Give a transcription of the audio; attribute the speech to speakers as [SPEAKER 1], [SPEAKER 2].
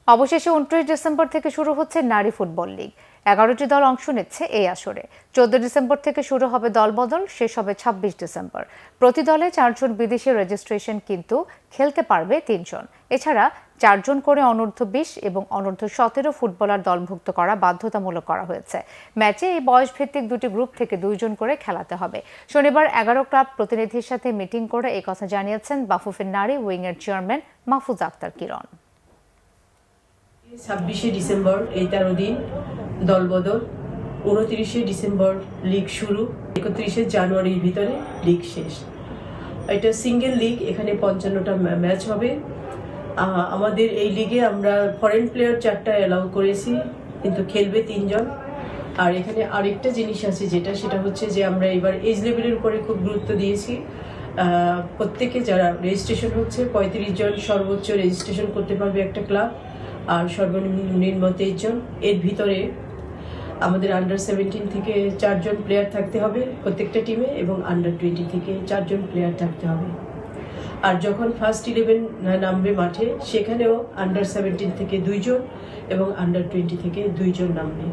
[SPEAKER 1] অবশেষে 29 ডিসেম্বর থেকে শুরু হচ্ছে নারী ফুটবল লিগ। 11টি দল অংশ নিচ্ছে এই আসরে। 14 ডিসেম্বর থেকে শুরু হবে দলবদল, শেষ হবে 26 ডিসেম্বর। প্রতি দলে 4 জন বিদেশি রেজিস্ট্রেশন, কিন্তু খেলতে পারবে 3 জন। এছাড়া 4 জন করে অনূর্ধ্ব-20 এবং অনূর্ধ্ব-17 ফুটবলার দলভুক্ত করা বাধ্যতামূলক করা হয়েছে। ম্যাচে এই বয়সভিত্তিক দুটি গ্রুপ থেকে 2 জন করে খেলাতে হবে। শনিবার 11 ক্লাব প্রতিনিধির সাথে মিটিং করে এই কথা জানিয়েছেন বাফুফের নারী উইংয়ের চেয়ারম্যান মাহফুজ আক্তার কিরণ।
[SPEAKER 2] 26শে ডিসেম্বর এই 13 দিন দলবদল, 29শে ডিসেম্বর লিগ শুরু, 31শে জানুয়ারির ভিতরে লিগ শেষ। এটা সিঙ্গেল লিগ, এখানে 55টা ম্যাচ হবে। আমাদের এই লিগে আমরা ফরেন প্লেয়ার 4টা অ্যালাউ করেছি, কিন্তু খেলবে 3 জন। আর এখানে আরেকটা জিনিস আছে সেটা হচ্ছে যে আমরা এবার এজ লেভেলের উপরে খুব গুরুত্ব দিয়েছি। প্রত্যেকে যারা রেজিস্ট্রেশন হচ্ছে 35 জন সর্বোচ্চ রেজিস্ট্রেশন করতে পারবে একটা ক্লাব, আর সর্বনিম্ন 23 জন। এর ভিতরে আমাদের আন্ডার 17 থেকে 4 জন প্লেয়ার থাকতে হবে প্রত্যেকটা টিমে, এবং আন্ডার 20 থেকে 4 জন প্লেয়ার থাকতে হবে। আর যখন ফার্স্ট 11 নামবে মাঠে, সেখানেও আন্ডার 17 থেকে 2 জন এবং আন্ডার 20 থেকে 2 জন নামবে।